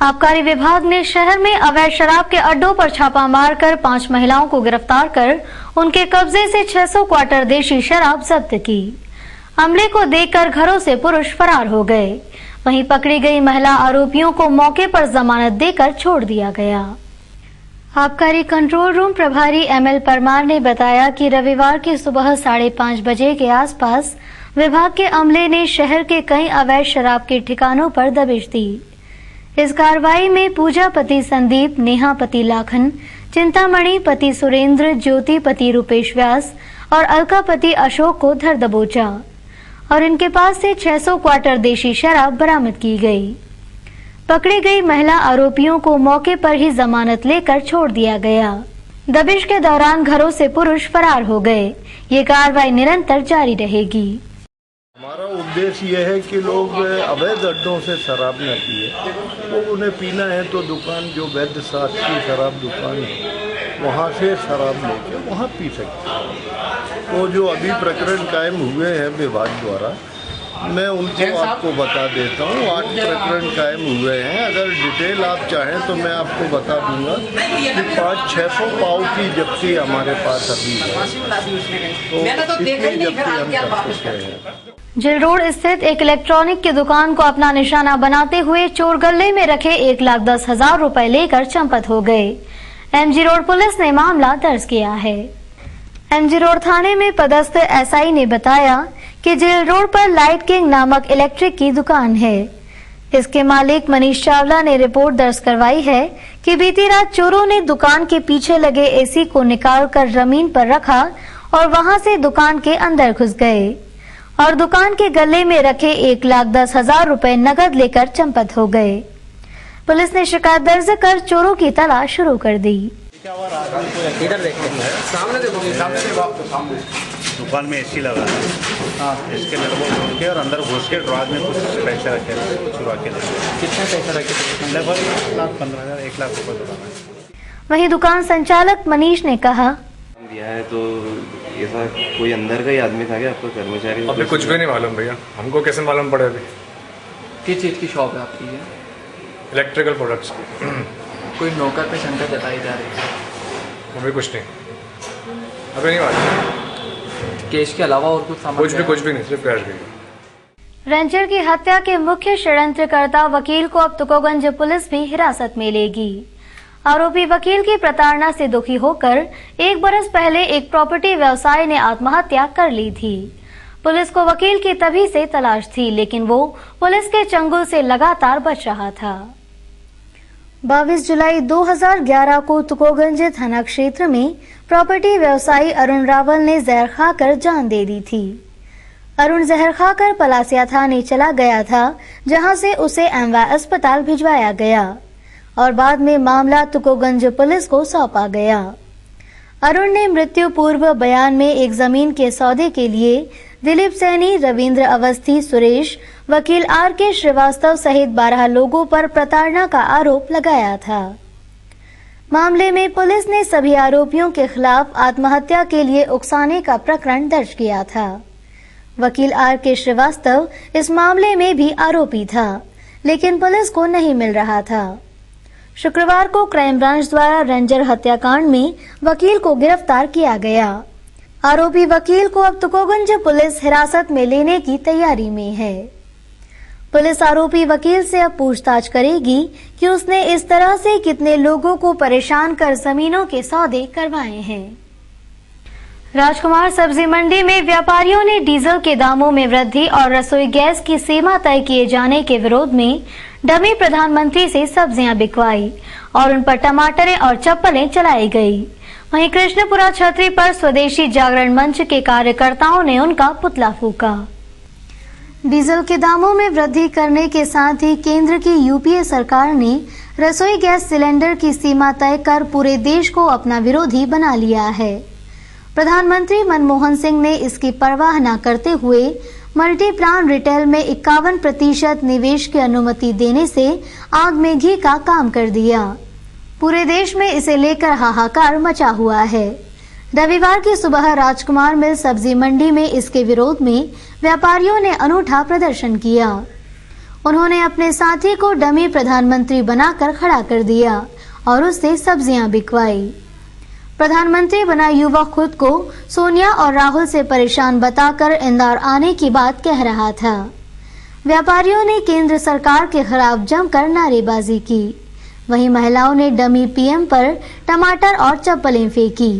आबकारी विभाग ने शहर में अवैध शराब के अड्डों पर छापा मारकर 5 महिलाओं को गिरफ्तार कर उनके कब्जे से 600 क्वार्टर देशी शराब जब्त की। अमले को देखकर घरों से पुरुष फरार हो गए। वहीं पकड़ी गई महिला आरोपियों को मौके पर जमानत देकर छोड़ दिया गया। आबकारी कंट्रोल रूम प्रभारी ML परमार ने बताया कि रविवार की सुबह 5:30 बजे के आसपास विभाग के अमले ने शहर के कई अवैध शराब के ठिकानों पर दबिश दी। इस कार्रवाई में पूजा पति संदीप, नेहा पति लाखन, चिंतामणि पति सुरेंद्र, ज्योति पति रूपेश व्यास और अलका पति अशोक को धर दबोचा और इनके पास से 600 क्वार्टर देशी शराब बरामद की गई। पकड़ी गई महिला आरोपियों को मौके पर ही जमानत लेकर छोड़ दिया गया। दबिश के दौरान घरों से पुरुष फरार हो गए। ये कार्रवाई निरंतर जारी रहेगी। हमारा उद्देश्य यह है कि लोग अवैध अड्डों से शराब न पिए। वो उन्हें पीना है तो दुकान जो वैध साक्षी शराब दुकान है वहाँ से शराब लेके वहाँ पी सकते हैं। तो जो अभी प्रकरण कायम हुए हैं विभाग द्वारा, मैं उनको आपको बता देता हूँ। 8 प्रकरण कायम हुए हैं। अगर डिटेल आप चाहें तो मैं आपको बता दूंगा कि 500-600 पाव की जब्ती हमारे पास अभी है। तो इतनी जब्ती हम कर सकते हैं। जेल रोड स्थित एक इलेक्ट्रॉनिक की दुकान को अपना निशाना बनाते हुए चोर गले में रखे 1,10,000 रुपए लेकर चंपत हो गए। MG रोड पुलिस ने मामला दर्ज किया है। MG रोड थाने में पदस्थ SI ने बताया कि जेल रोड पर लाइट किंग नामक इलेक्ट्रिक की दुकान है। इसके मालिक मनीष चावला ने रिपोर्ट दर्ज करवाई है कि बीती रात चोरों ने दुकान के पीछे लगे AC को निकालकर जमीन पर रखा और वहां से दुकान के अंदर घुस गए और दुकान के गले में रखे 1,10,000 रुपए नकद लेकर चंपत हो गए। पुलिस ने शिकायत दर्ज कर चोरों की तलाश शुरू कर दी। इधर देखते हैं, सामने देखो, सामने दुकान में AC लगा है। हाँ, इसके लगभग ढूंढ के और अंदर घुस के ड्रॉज में कुछ पैसे रखे थे, चुरा के देखे। कितने पैसे रखे थे? लगभग 1,15,000 1 लाख रुपए दुकान है। वहीं दुकान संचालक मनीष ने कहा, दिया है तो ऐसा कोई अंदर का ही आदमी था क्या? आपको कर्मचारी? अभी कुछ भी नहीं मालूम भैया, हमको कैसे मालूम पड़े? अभी किस चीज़ की शॉप है आपकी? ये इलेक्ट्रिकल प्रोडक्ट्स की। कोई नौकर पे शंका जताई जा रही है? अभी कुछ नहीं, अभी नहीं मालूम। केस के अलावा और कुछ सामान? कुछ भी नहीं, सिर्फ कैश गई। रेंजर की हत्या के मुख्य षड्यंत्रकर्ता वकील को अब तुकोगंज पुलिस भी हिरासत में लेगी। आरोपी वकील की प्रताड़ना से दुखी होकर 1 बरस पहले एक प्रॉपर्टी व्यवसायी ने आत्महत्या कर ली थी। पुलिस को वकील की तभी से तलाश थी, लेकिन वो पुलिस के चंगुल से लगातार बच रहा था। 22 जुलाई 2011 को तुकोगंज थाना क्षेत्र में प्रॉपर्टी व्यवसायी अरुण रावल ने जहर खाकर जान दे दी थी। अरुण जहर खाकर पलासिया थाने चला गया था, जहां से उसे MY अस्पताल भिजवाया गया और बाद में मामला तुकोगंज पुलिस को सौंपा गया। अरुण ने मृत्यु पूर्व बयान में एक जमीन के सौदे के लिए दिलीप सैनी, रविंद्र अवस्थी, सुरेश, वकील RK श्रीवास्तव सहित 12 लोगों पर प्रताड़ना का आरोप लगाया था। मामले में पुलिस ने सभी आरोपियों के खिलाफ आत्महत्या के लिए उकसाने का प्रकरण दर्ज किया था। वकील RK श्रीवास्तव इस मामले में भी आरोपी था, लेकिन पुलिस को नहीं मिल रहा था। शुक्रवार को क्राइम ब्रांच द्वारा रेंजर हत्याकांड में वकील को गिरफ्तार किया गया। आरोपी वकील को अब तुकोगंज पुलिस हिरासत में लेने की तैयारी में है। पुलिस आरोपी वकील से अब पूछताछ करेगी कि उसने इस तरह से कितने लोगों को परेशान कर जमीनों के सौदे करवाए हैं। राजकुमार सब्जी मंडी में व्यापारियों ने डीजल के दामों में वृद्धि और रसोई गैस की सीमा तय किए जाने के विरोध में डमी प्रधानमंत्री से सब्जियां बिकवाई और उन पर टमाटरें और चप्पलें चलाई गई। वहीं कृष्णपुरा छतरी पर स्वदेशी जागरण मंच के कार्यकर्ताओं ने उनका पुतला फूका। डीजल के दामों में वृद्धि करने के साथ ही केंद्र की UPA सरकार ने रसोई गैस सिलेंडर की सीमा तय कर पूरे देश को अपना विरोधी बना लिया है। प्रधानमंत्री मनमोहन सिंह ने इसकी परवाह न करते हुए मल्टीप्लान रिटेल में 51% निवेश की अनुमति देने से आग में घी का काम कर दिया। पूरे देश में इसे लेकर हाहाकार मचा हुआ है। रविवार की सुबह राजकुमार मिल सब्जी मंडी में इसके विरोध में व्यापारियों ने अनूठा प्रदर्शन किया। उन्होंने अपने साथी को डमी प्रधानमंत्री बनाकर खड़ा कर दिया और उससे सब्जियां बिकवाई। प्रधानमंत्री बना युवक खुद को सोनिया और राहुल से परेशान बताकर इंदौर आने की बात कह रहा था। व्यापारियों ने केंद्र सरकार के खिलाफ जमकर नारेबाजी की। वहीं महिलाओं ने डमी पीएम पर टमाटर और चप्पलें फेंकी।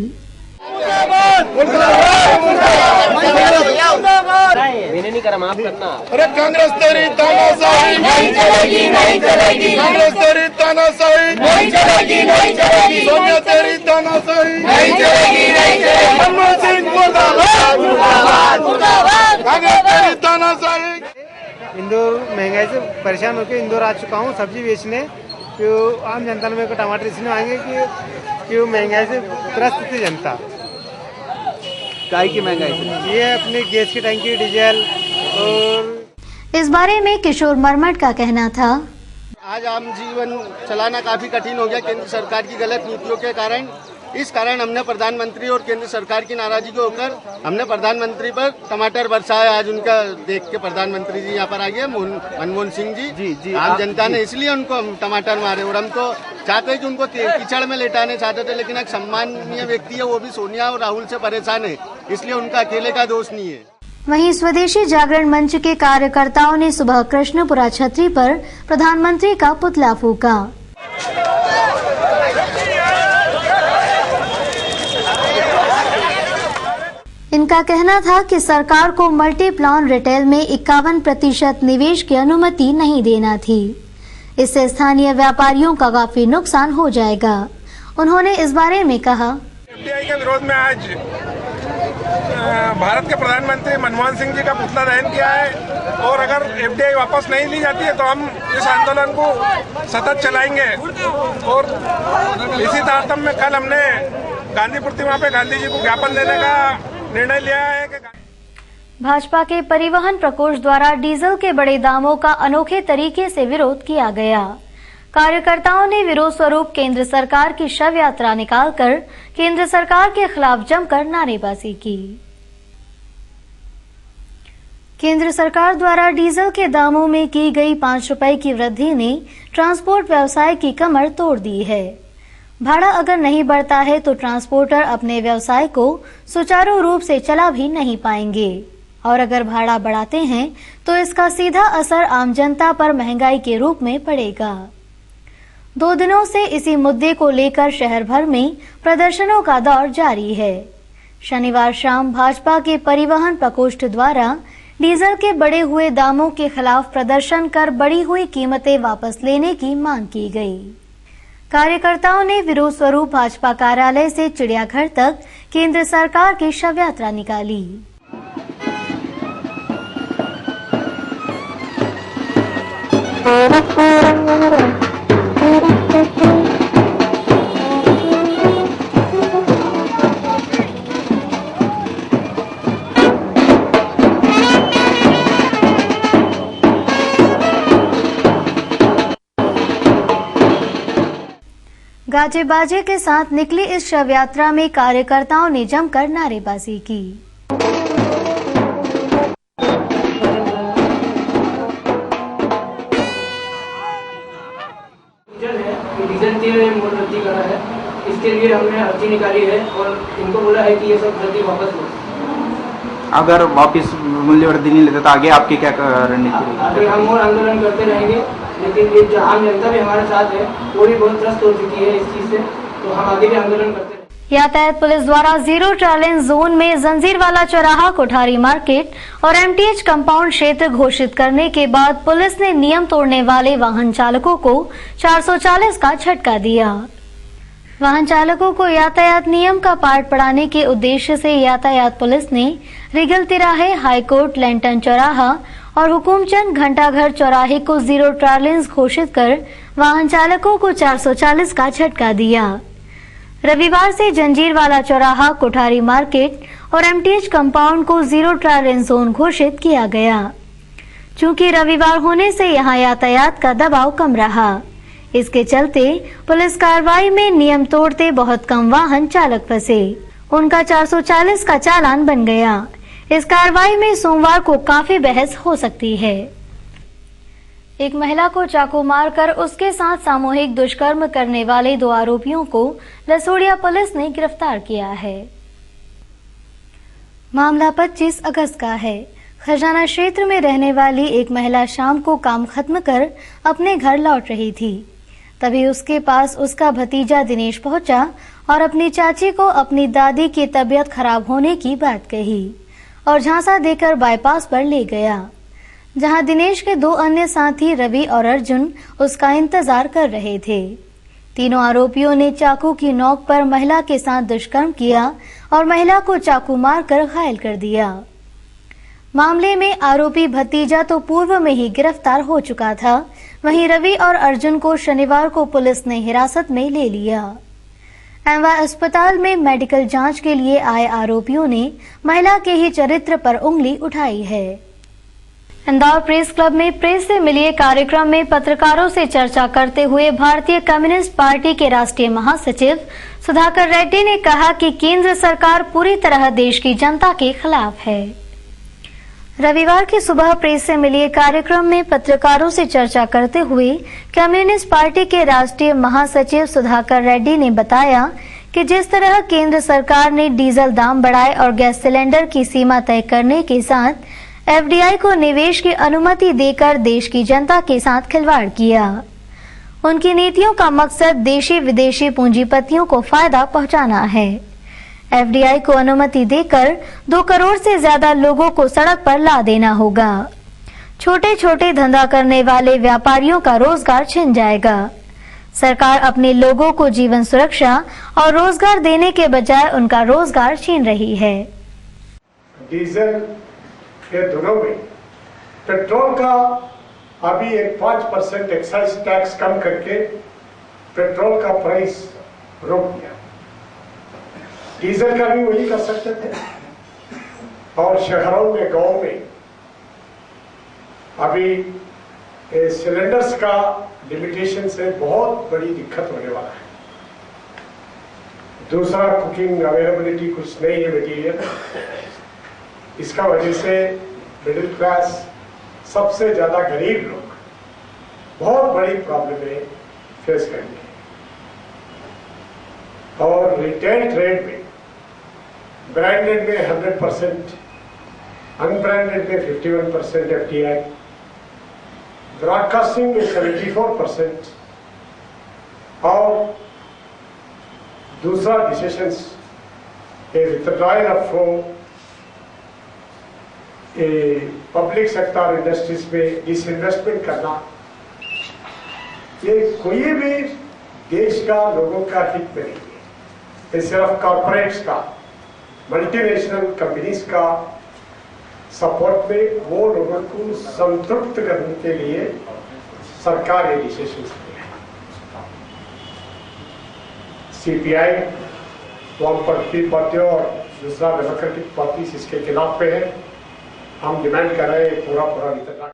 मैंने नहीं करा, माफ करना। अरे कांग्रेस तेरी तानाशाही नहीं चलेगी, नहीं चलेगी। कांग्रेस तेरी तानाशाही नहीं चलेगी, नहीं चलेगी। सोनिया तेरी तानाशाही नहीं चलेगी, नहीं चलेगी। मनमोहन सिंह मुर्दाबाद, मुर्दाबाद, मुर्दाबाद। कांग्रेस तेरी तानाशाही। इंदौर महंगाई से परेशान होकर इंदौर आ चुका हूँ सब्जी बेचने। क्यों आम जनता में टमाटर इसलिए आएंगे कि क्यों महंगाई से त्रस्त थी जनता। काय की महंगाई से? ये अपने गैस की टंकी, डीजल और इस बारे में किशोर मरमट का कहना था। आज आम जीवन चलाना काफी कठिन हो गया केंद्र सरकार की गलत नीतियों के कारण। इस कारण हमने प्रधानमंत्री और केंद्र सरकार की नाराजगी को होकर हमने प्रधानमंत्री पर टमाटर बरसाया। आज उनका देख के प्रधानमंत्री जी यहाँ पर आ गए, मनमोहन सिंह जी। आम जनता ने इसलिए उनको हम टमाटर मारे। और हम तो चाहते कि उनको कीचड़ में लेटाने चाहते थे, लेकिन एक सम्माननीय व्यक्ति है, वो भी सोनिया और राहुल से परेशान है, इसलिए उनका अकेले का दोष नहीं है। वहीं स्वदेशी जागरण मंच के कार्यकर्ताओं ने सुबह कृष्णपुरा छतरी पर प्रधानमंत्री का पुतला फूका। इनका कहना था कि सरकार को मल्टीप्लान रिटेल में 51% निवेश की अनुमति नहीं देना थी। इससे स्थानीय व्यापारियों का काफी नुकसान हो जाएगा। उन्होंने इस बारे में कहा, एफडीआई के विरोध में आज भारत के प्रधानमंत्री मनमोहन सिंह जी का पुतला दहन किया है। और अगर एफडीआई वापस नहीं ली जाती है तो हम इस आंदोलन को सतत चलाएंगे। और इसी तारतम्य में कल हमने गांधी प्रतिमा पे गांधी जी को ज्ञापन देने का निर्णय लिया है कि भाजपा के परिवहन प्रकोष्ठ द्वारा डीजल के बड़े दामों का अनोखे तरीके से विरोध किया गया। कार्यकर्ताओं ने विरोध स्वरूप केंद्र सरकार की शव यात्रा निकालकर केंद्र सरकार के खिलाफ जमकर नारेबाजी की। केंद्र सरकार द्वारा डीजल के दामों में की गई 5 रुपए की वृद्धि ने ट्रांसपोर्ट व्यवसाय की कमर तोड़ दी है। भाड़ा अगर नहीं बढ़ता है तो ट्रांसपोर्टर अपने व्यवसाय को सुचारू रूप से चला भी नहीं पाएंगे। और अगर भाड़ा बढ़ाते हैं तो इसका सीधा असर आम जनता पर महंगाई के रूप में पड़ेगा। 2 दिनों से इसी मुद्दे को लेकर शहर भर में प्रदर्शनों का दौर जारी है। शनिवार शाम भाजपा के परिवहन प्रकोष्ठ द्वारा डीजल के बढ़े हुए दामों के खिलाफ प्रदर्शन कर बढ़ी हुई कीमतें वापस लेने की मांग की गई। कार्यकर्ताओं ने विरोध स्वरूप भाजपा कार्यालय से चिड़ियाघर तक केंद्र सरकार की शव यात्रा निकाली। गाजे बाजे के साथ निकली इस शव यात्रा में कार्यकर्ताओं ने जमकर नारेबाजी की। डीजल तेल में वृद्धि करा है, इसके लिए हमने अर्जी निकाली है और इनको बोला है कि ये सब वृद्धि वापस लो। अगर वापस मूल्य वृद्धि नहीं लेते तो आगे आपकी क्या रणनीति रहेगी? आगे हम और आंदोलन करते रहेंगे, लेकिन ये जो आम जनता भी हमारे साथ है वो भी बहुत त्रस्त हो चुकी है इस चीज से, तो हम आगे भी आंदोलन करते रहेंगे। यातायात पुलिस द्वारा जीरो टॉलरेंस जोन में जंजीरवाला चौराहा, कोठारी मार्केट और एमटीएच कंपाउंड क्षेत्र घोषित करने के बाद पुलिस ने नियम तोड़ने वाले वाहन चालकों को 440 का झटका दिया। वाहन चालकों को यातायात नियम का पाठ पढ़ाने के उद्देश्य से यातायात पुलिस ने रिगल तिराहे, हाईकोर्ट, लैंटन चौराहा और हुकुमचंद घंटाघर चौराहे को जीरो टॉलरेंस घोषित कर वाहन चालकों को 440 का झटका दिया। रविवार से जंजीरवाला चौराहा, कोठारी मार्केट और एमटीएच कंपाउंड को जीरो टॉलरेंस जोन घोषित किया गया। चूंकि रविवार होने से यहां यातायात का दबाव कम रहा, इसके चलते पुलिस कार्रवाई में नियम तोड़ते बहुत कम वाहन चालक फंसे। उनका 440 का चालान बन गया। इस कार्रवाई में सोमवार को काफी बहस हो सकती है। एक महिला को चाकू मारकर उसके साथ सामूहिक दुष्कर्म करने वाले 2 आरोपियों को लसोड़िया पुलिस ने गिरफ्तार किया है। मामला 25 अगस्त का है। खजाना क्षेत्र में रहने वाली एक महिला शाम को काम खत्म कर अपने घर लौट रही थी। तभी उसके पास उसका भतीजा दिनेश पहुंचा और अपनी चाची को अपनी दादी की तबीयत खराब होने की बात कही और झांसा देकर बाईपास पर ले गया, जहां दिनेश के 2 अन्य साथी रवि और अर्जुन उसका इंतजार कर रहे थे। तीनों आरोपियों ने चाकू की नोक पर महिला के साथ दुष्कर्म किया और महिला को चाकू मारकर घायल कर दिया। मामले में आरोपी भतीजा तो पूर्व में ही गिरफ्तार हो चुका था, वहीं रवि और अर्जुन को शनिवार को पुलिस ने हिरासत में ले लिया। एमवा अस्पताल में मेडिकल जांच के लिए आए आरोपियों ने महिला के ही चरित्र पर उंगली उठाई है। इंदौर प्रेस क्लब में प्रेस से मिलिए कार्यक्रम में पत्रकारों से चर्चा करते हुए भारतीय कम्युनिस्ट पार्टी के राष्ट्रीय महासचिव सुधाकर रेड्डी ने कहा कि केंद्र सरकार पूरी तरह देश की जनता के खिलाफ है। रविवार की सुबह प्रेस से मिलिए कार्यक्रम में पत्रकारों से चर्चा करते हुए कम्युनिस्ट पार्टी के राष्ट्रीय महासचिव सुधाकर रेड्डी ने बताया कि जिस तरह केंद्र सरकार ने डीजल दाम बढ़ाए और गैस सिलेंडर की सीमा तय करने के साथ एफडीआई को निवेश की अनुमति देकर देश की जनता के साथ खिलवाड़ किया, उनकी नीतियों का मकसद देशी विदेशी पूंजीपतियों को फायदा पहुंचाना है। एफडीआई को अनुमति देकर 2 करोड़ से ज्यादा लोगों को सड़क पर ला देना होगा। छोटे छोटे धंधा करने वाले व्यापारियों का रोजगार छिन जाएगा। सरकार अपने लोगों को जीवन सुरक्षा और रोजगार देने के बजाय उनका रोजगार छीन रही है। डीजल के दिनों में पेट्रोल का अभी एक 5% एक्साइज टैक्स कम करके पेट्रोल का प्राइस रोक दिया। डीजल का भी वही कर सकते थे। और शहरों में, गांव में अभी सिलेंडर्स का लिमिटेशन से बहुत बड़ी दिक्कत होने वाला है। दूसरा, कुकिंग अवेलेबिलिटी कुछ नहीं है मटीरियल। इसका वजह से मिडिल क्लास, सबसे ज्यादा गरीब लोग बहुत बड़ी प्रॉब्लम फेस करेंगे। और रिटेल ट्रेड में ब्रांडेड में 100%, अनब्रांडेड में 51% एफडीआई, ब्रॉडकास्टिंग में 74% और दूसरा decision withdrawal of public sector industries में डिसइन्वेस्टमेंट करना, ये कोई भी देश का लोगों का हित में नहीं है। ये सिर्फ कॉर्पोरेट्स का, मल्टीनेशनल कंपनीज का सपोर्ट में वो लोगों को संतुष्ट करने के लिए सरकार ये डिसीजन ली है। सीपीआई, वामपंथी पार्टियों और दूसरा डेमोक्रेटिक पार्टी इसके खिलाफ पे है। हम डिमांड कर रहे हैं पूरा वितरण।